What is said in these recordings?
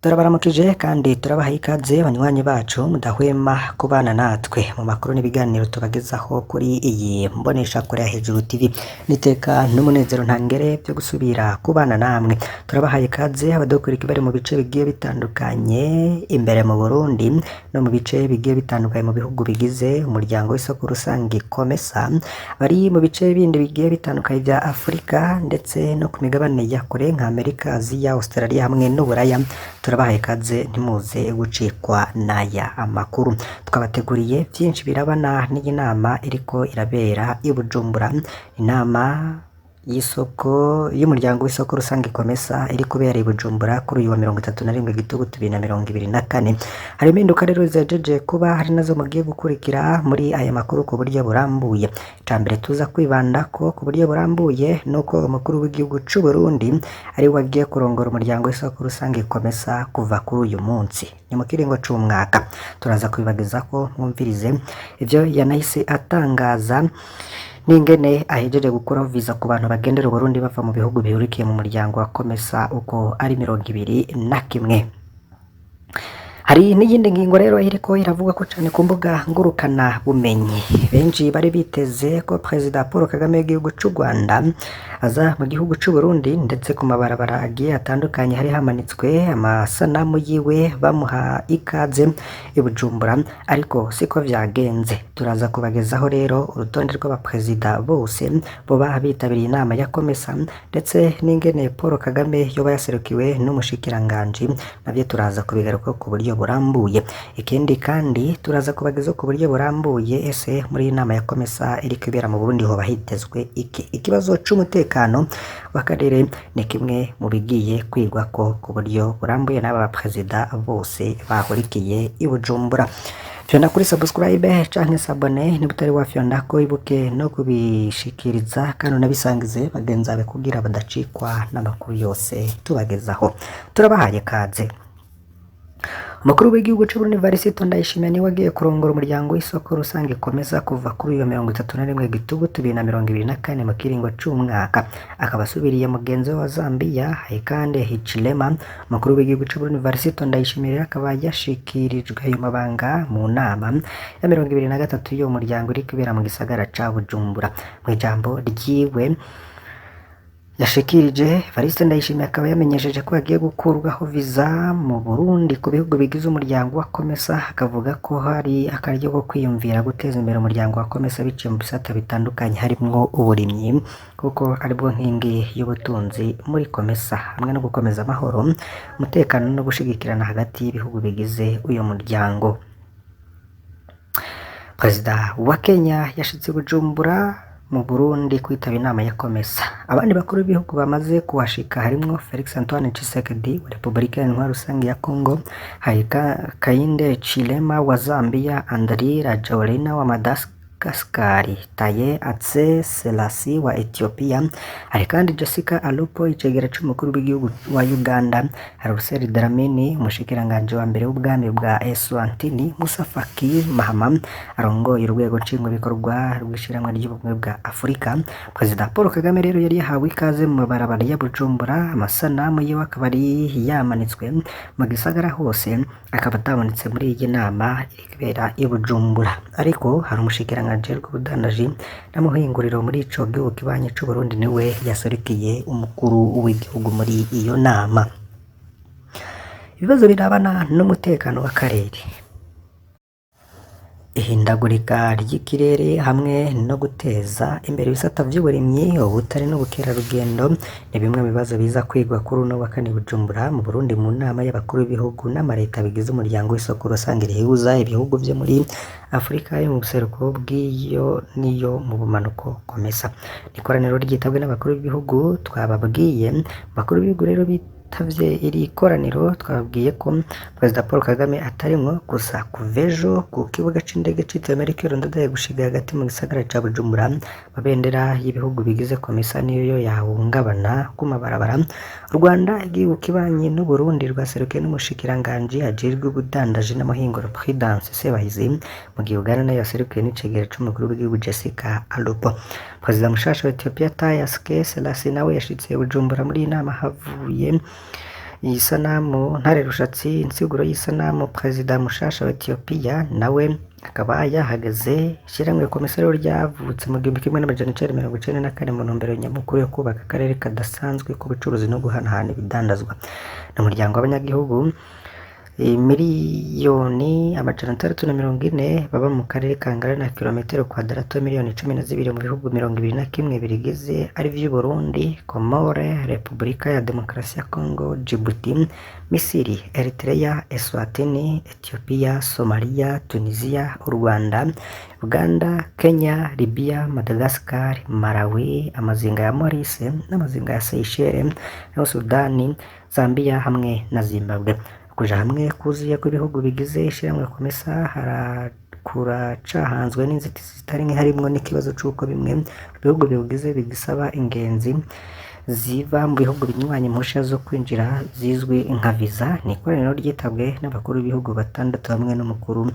Turabaramukije kandi turabaha ikaze banywanyi bacu mudahwema kubana natwe mu makuru n'ibiganiro tubagezaho kuri iyi mboneshakure ya Hejuru TV. Niteka n'umunezero ntangere byo gusubira kubana namwe. Turabahaye ikaze abadukurikira bari mu bice bigiye bitandukanye imbere mu Burundi no mu bice bigiye bitandukanye mu bihugu bigize umuryango w'isoko rusange COMESA, bari mu bice bindi bigiye bitandukanye bya Afurika ndetse no ku migabane ya kure nka Amerika, Aziya, Australia hamwe n'Uburaya. Turabahaye ikaze ntimuze gucikwa n'aya amakuru. Twabateguriye byinshi birabana n'iyi nama iriko irabera i Bujumbura, inama y'isoko y'umuryango w'isoko rusange COMESA iri kubera i Bujumbura kuri uyu wa 31 Gitugutu 2024. Hari impinduka rero zejeje kuba hari nazo mugiye gukurikira muri aya makuru ku buryo burambuye. Icambere tuza kwibanda ko ku buryo burambuye nuko umukuru w'igihugu c'u Burundi ari wagiye kurongora umuryango w'isoko rusange COMESA kuva kuri uyu munsi ni mu kiringo c'umwaka. Turaza kwibageza ko mwumvirize ivyo yanahise atangaza n'ingene ahejeje gukuraho visa ku bantu bagendera Burundi bava mu bihugu bihurikiye mu muryango wa COMESA uko ari 21. Hari n'iyindi ngingo rero iriko iravuga ko cyane ku mbuga ngurukana bumenyi. Benshi bari biteze ko Perezida Paul Kagame w'igihugu c'u Rwanda aza mu gihugu c'u Burundi, ndetse ku mabarabara agiye atandukanye hari hamanitswe amasanamu yiwe bamuha ikaze i Bujumbura, ariko siko vyagenze. Turaza kubagezaho rero urutonde rw'abaperezida bose boba bitabiriye inama ya COMESA, ndetse n'ingene Paul Kagame yoba yaserukiwe n'umushikiranganji, navyo turaza kubigaruka ku buryo burambuye. Ikindi kandi turaza kubageza ku buryo burambuye ese muri inama ya COMESA iri kubera mu Burundi hoba hitezwe iki. Ikibazo c'umutekano w'akarere ni kimwe mu bigiye kwigwa ko ku buryo burambuye n'aba baperezida bose bahurikiye i Bujumbura. Fyonda kuri subscribe canke sabone ni butari wa fyonda ko ibuke no kubishikiriza kandi nabisangize bagenzabe kugira badacikwa n'amakuru yose tubagezaho. Turabahaye kaze. Umukuru w'igihugu c'u Burundi Varisito Ndayishimiye ni wagiye kurongora umuryango w'isoko rusange COMESA kuva kuri uyu 31 Gitugutu 2024 mu kiringo c'umwaka. Akaba asubiriye mugenzi wa Zambia Hakainde Hichilema. Umukuru w'igihugu c'u Burundi Varisito Ndayishimiye akaba yashikirijwe ayo mabanga mu nama ya 2023 yo muryango iri kubera mu gisagara ca Bujumbura. Mu ijambo ryiwe yashikirije, Evariste Ndayishimiye akaba yamenyesheje ko agiye gukurwaho visa mu Burundi ku bihugu bigize umuryango wa COMESA. Akavuga ko hari akaryo ko kwiyumvira guteza imbere umuryango wa COMESA biciye mu bisata bitandukanye harimwo uburimyi, kuko aribwo nkingi y'ubutunzi muri COMESA, hamwe no gukomeza amahoro, umutekano no gushigikirana hagati y'ibihugu bigize uyu muryango. Perezida wa Kenya yashitse Bujumbura mu Burundi kwitaba inama ya COMESA. Abandi bakuru b'ibihugu bamaze kuhashika harimwo Felix Antoine Tshisekedi wa Republika Iharanira Rusange ya Congo, Hakainde Hichilema wa Zambia, Andry Rajoelina wa Madagascar, Taye Atse Selassie wa Ethiopia, hari kandi Jessica Alupo icegera c'umukuru w'igihugu wa Uganda, Hussein Dlamini umushikiranganje wa mbere w'ubwami bwa Eswatini, Musa Faki Mahamat arongoye urwego nshingwabikorwa rw'ishiramwe ry'ubumwe bwa Afurika. Perezida Paul Kagame rero yari yahawe ikaze mu mabarabara ya Bujumbura, amasanamu yiwe akaba ari yamanitswe mu gisagara hose, akaba atabonetse muri iyi nama iri kubera i Bujumbura. Ariko hari umushikiranganje rw'ubudandaji n'amuhinguriro muri ico gihugu kibanye c'u Burundi niwe yaserukiye umukuru w'igihugu muri iyo nama. Ibibazo birabana n'umutekano w'akarere, ihindagurika ry'ikirere hamwe no guteza imbere ibisata vy'uburimyi, ubutare n'ubukerarugendo ni bimwe mu bibazo biza kwigwa kuri uno wa kane Bujumbura mu Burundi mu nama y'abakuru b'ibihugu n'amareta bigize umuryango w'isoko rusange rihuza ibihugu vyo muri Afurika yo mu buseruko bw'iyo niyo mu bumanuko COMESA. Ikoraniro ryitabwe n'abakuru b'ibihugu twababwiye. Abakuru b'ibihugu rero bitavye iri koraniro twabwiye ko Perezida Paul Kagame atarimwo gusa kuvejo ku kibuga c'indege citiriwe Melchior Ndadaye gushiga hagati mu gisagara ca Bujumbura. Amabendera y'ibihugu bigize COMESA niyo yahungabana ku mabarabara. U Rwanda igihugu kibanye n'u Burundi rwaserukiye n'umushikiranganje ajejwe ubudandaji n'amahinguro Prudence Sebahizi, mu gihe Uganda nayo yaserukiye n'icegera c'umukuru w'igihugu Jessica Alupo. Perezida mushasha wa Ethiopia Taye Atse Selassie nawe yashitse Bujumbura muri inama havuye iyi sanamu Ntare Rushatsi insiguro y'isanamu Perezida mushasha wa Ethiopia nawe akaba yahagaze ishyirahamwe komisariyo ryavutse mu 1994 mu ntumbero nyamukuru yo kubaka akarere kadasanzwe k'ubucuruzi no guhanahana ibidandazwa n'umuryango w'abanyagihugu miliyoni 640 baba mu karere kangana na kilometero kwadrato miliyoni 12 mu bihugu 21 birigize ari vy'u Burundi, Comore, Repubulika ya Demokarasi ya Congo, Djibouti, Misiri, Eritrea, Eswatini, Ethiopia, Somalia, Tunisia, Rwanda, Uganda, Kenya, Libya, Madagascar, Malawi, amazinga ya Maurice n'amazinga ya Seychelles, Sudani, Zambia hamwe na Zimbabwe. Kuja hamwe kuzuye kw'ibihugu bigize ishyirahamwe komesa kuracahanzwe n'inzitizi zitari nke harimwo n'ikibazo c'uko bimwe mu bihugu biwugize bigisaba ingenzi ziva mu bihugu binyuranye impushya zo kwinjira zizwi nka visa. Ni ikoraniro ryitabwe n'abakuru b'ibihugu batandatu hamwe n'umukuru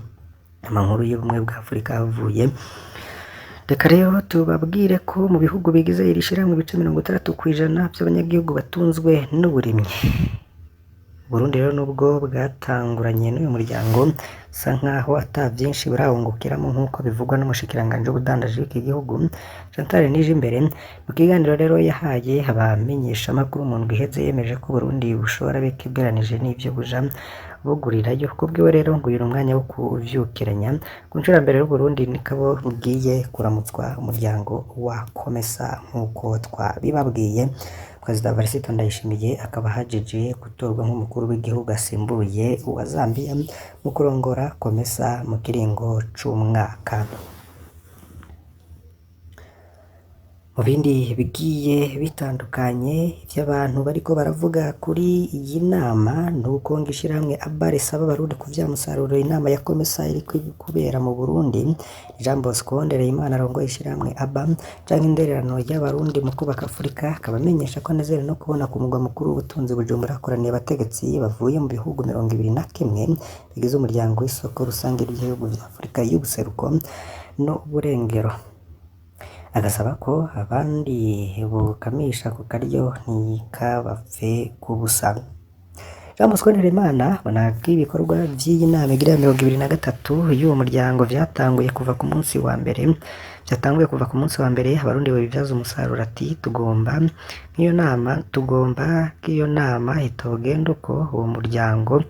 w'amankuru y'ubumwe bwa Afurika avuye. Reka rero tubabwire ko mu bihugu bigize iri shyirahamwe ibice 60% by'abanyagihugu batunzwe n'uburimyi. Burundi rero nubwo bwatanguranye n'uyu muryango sa nkaho ata byinshi burahungukiramo nk'uko bivugwa n'umushikiranganje w'ubudandaji w'iki gihugu Chantal Nijimbere. Mu kiganiro rero yahaye abamenyesha amakuru mu ndwi iheze yemeje ko Burundi bushobora bikibweranije n'ivyo buja bugurirayo. Kubwiwe rero ngo uyu umwanya wo kuvyukiranya ku nshuro mbere y'Uburundi nikabo bugiye kuramutswa umuryango wa komesa nk'uko twabibabwiye. Perezida Varisito Ndayishimiye akaba hajeje gutorwa nk'umukuru w'igihugu asimbuye uwa Zambia mu kurongora komesa mu kiringo c'umwaka. Mu bindi bigiye bitandukanye by'abantu bariko baravuga kuri iyi nama nuko ngishirahamwe Abare saba Barundi kuvyamusaruro inama ya komesa iri kubera mu Burundi. Jean Bosco Ndereyimana arongoye ishyirahamwe Aba canke intererano y'abarundi mu kubaka Afurika akaba amenyesha ko anezere no kubona ku mugwa mukuru w'ubutunzi Bujumbura akoraniye abategetsi bavuye mu bihugu 21 bigize umuryango w'isoko rusange ry'ibihugu vya Afurika y'ubuseruko no burengero. Agasaba ko abandi bukamisha ku karyo ntikabapfe kubusa. Jean Bosco Ndereyimana bona ibikorwa by'iyi nama igira 2023 y'uwo muryango vyatanguye kuva ku munsi wa mbere abarundi babivyaza umusaruro ati tugomba nk'iyo nama itogenda uko uwo muryango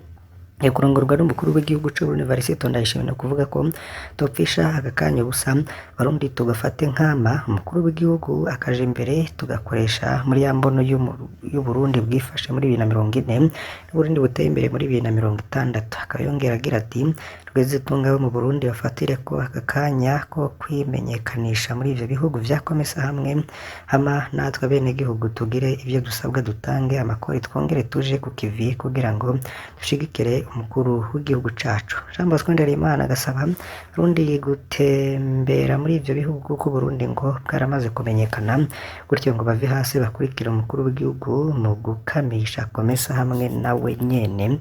kurongorwa n'umukuru w'igihugu c'u Burundi Varisito Ndayishimiye kuvuga ko topfisha agakanya ubusa Barundi tugafate nkama umukuru w'igihugu akaje imbere tugakoresha muri ya mbono y'u Burundi bwifashe muri 2040 n'Uburundi buteye imbere muri 2060. Akayongera agira ati rweze tungawe mu Burundi bafatire ko agakanya ko kwimenyekanisha muri ivyo bihugu vya komesa hamwe hama natwe bene gihugu tugire ivyo dusabwa dutange amakori twongere tuje ku kivi kugira ngo dushigikire umukuru w'igihugu cacu. Jean Bosco Ndereyimana agasaba Burundi gutembera muri ivyo bihugu ko Burundi ngo bwaramaze kumenyekana gutyo ngo bave hasi bakurikira umukuru w'igihugu mu gukamisha komesa hamwe nawe nyene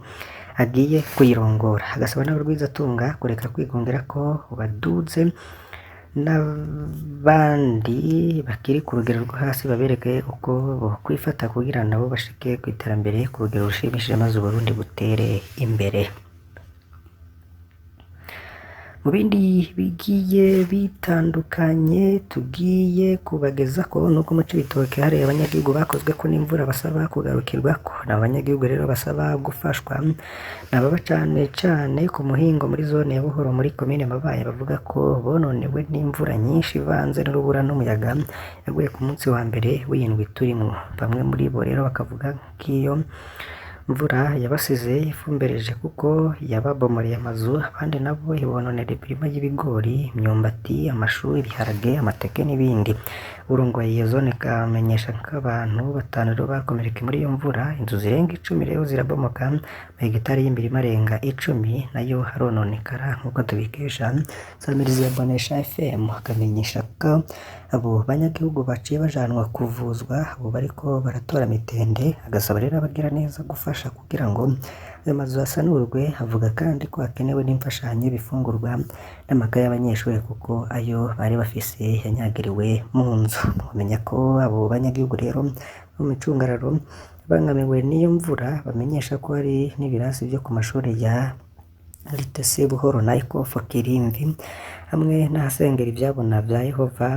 agiye kuyirongora. Agasaba n'abarwizatunga kureka kwigongera ko baduze n'abandi bakiri ku rugero rwo hasi babereke uko kwifata kugira nabo bashike ku iterambere ku rugero rushimishije maze Burundi butere imbere. Mu bindi bigiye bitandukanye tugiye kubageza ko nuko mu Cibitoke hari abanyagihugu bakozwe ko n'imvura basaba kugarukirwa ko n'abanyagihugu rero basaba gufashwa nababa cane ku muhingo muri zone ya Buhoro muri komine Mabaye bavuga ko bononewe n'imvura nyinshi ivanze n'urubura n'umuyaga yaguye ku munsi wa mbere w'indwi turimwo. Bamwe muri bo rero bakavuga k'iyo mvura yabasize ifumbereje kuko yababomoreye amazu, abandi nabo ibononera imirima y'ibigori, imyumbati, amashu, ibiharage, amateke n'ibindi. Urongoye iyo zone kamenyesha ko abantu 5 rero bakomereka muri iyo mvura, inzu zirenga 10 rero zirabomoka, hegitari y'imirima arenga 10 nayo harononekara nk'uko tubikesha Samirizi ya Bonesha FM. Akamenyesha ko abo banyagihugu baciye bajanwa kuvuzwa abo bariko baratora mitende, agasaba rero abagira neza gufasha kugira ngo ayo mazu asanurwe. Avuga kandi ko hakenewe n'imfashanyo bifungurwa n'amakaye y'abanyeshuri kuko ayo bari bafise yanyagiriwe mu nzu. Mumenya ko abo banyagihugu rero mu micungararo bangamiwe n'iyo mvura bamenyesha ko hari n'ibirasi vyo ku mashuri ya Litese Buhoro na Ikofa Kirimbi hamwe n'ahasengera ivyabona vya Yehova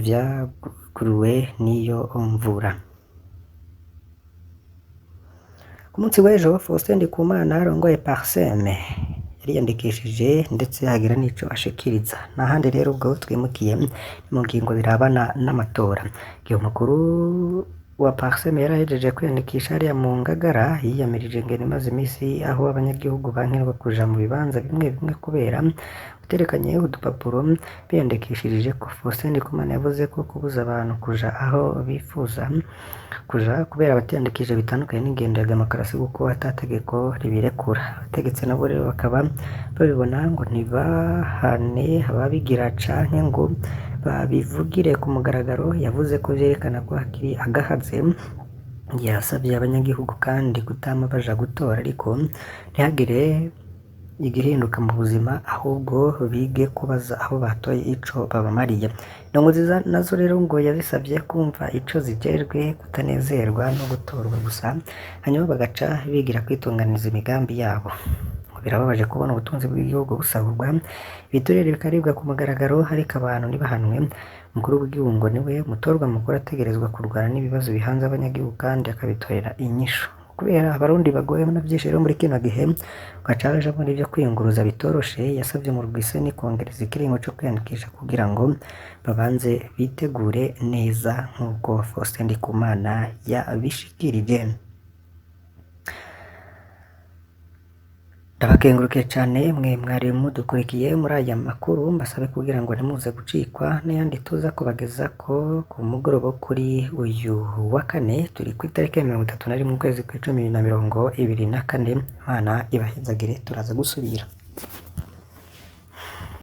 vyaguruwe n'iyo mvura. Ku munsi w'ejo Faustin Ndikumana arongoye Parseme yariyandikishije ndetse hagira n'ico ashikiriza. N'ahandi rero ubwo twimukiye mu ngingo zirabana n'amatora. Igihe umukuru wa Parseme yarahejeje kwiyandikisha hariya mu Ngagara yiyamirije ngene imaze imisi aho abanyagihugu bankirwa kuja mu bibanza bimwe bimwe kubera uterekanye udupapuro biyandikishirije ko. Faustin Ndikumana yavuze ko kubuza abantu kuja aho bifuza kuja kubera abatiyandikije bitandukanye n'ingendo ya demokarasi kuko atategeko ribirekura. Abategetsi nabo rero bakaba babibona ngo ntibahane ababigira canke ngo babivugire ku mugaragaro. Yavuze ko vyerekana ko hakiri agahaze. Yasavye abanyagihugu kandi kutama baja gutora ariko ntihagire igihinduka mu buzima ahubwo bige kubaza aho batoye ico babamariye. Indongo nziza nazo rero ngo yazisavye kumva ico zijejwe, kutanezerwa no gutorwa gusa hanyuma bagaca bigira kwitunganiza imigambi yabo. Birababaje kubona ubutunzi bw'igihugu busahurwa, ibiturere bikaribwa ku mugaragaro ariko abantu ntibahanwe. Umukuru w'igihugu ngo niwe mutorwa mukuru ategerezwa kurwana n'ibibazo bihanze abanyagihugu kandi akabitorera inyishu. Kubera abarundi bagoye na vyinshi rero muri kino gihe gaca baja muri ivyo kwiyunguruza bitoroshe, yasavye mu Rwiseni kongereza ikiringo co kwiyandikisha kugira ngo babanze bitegure neza nk'uko Faustin Ndikumana yabishikirije. Ndabakengurukiye cane mwe mwari mudukurikiye muri aya makuru, mbasabe kugira ngo ntimuze gucikwa n'ayandi tuza kubagezako ku mugoroba kuri uyu wa kane. Turi kw'itariki ya 31 ukwezi kwa 10 2024. Imana ibahezagire, turaza gusubira.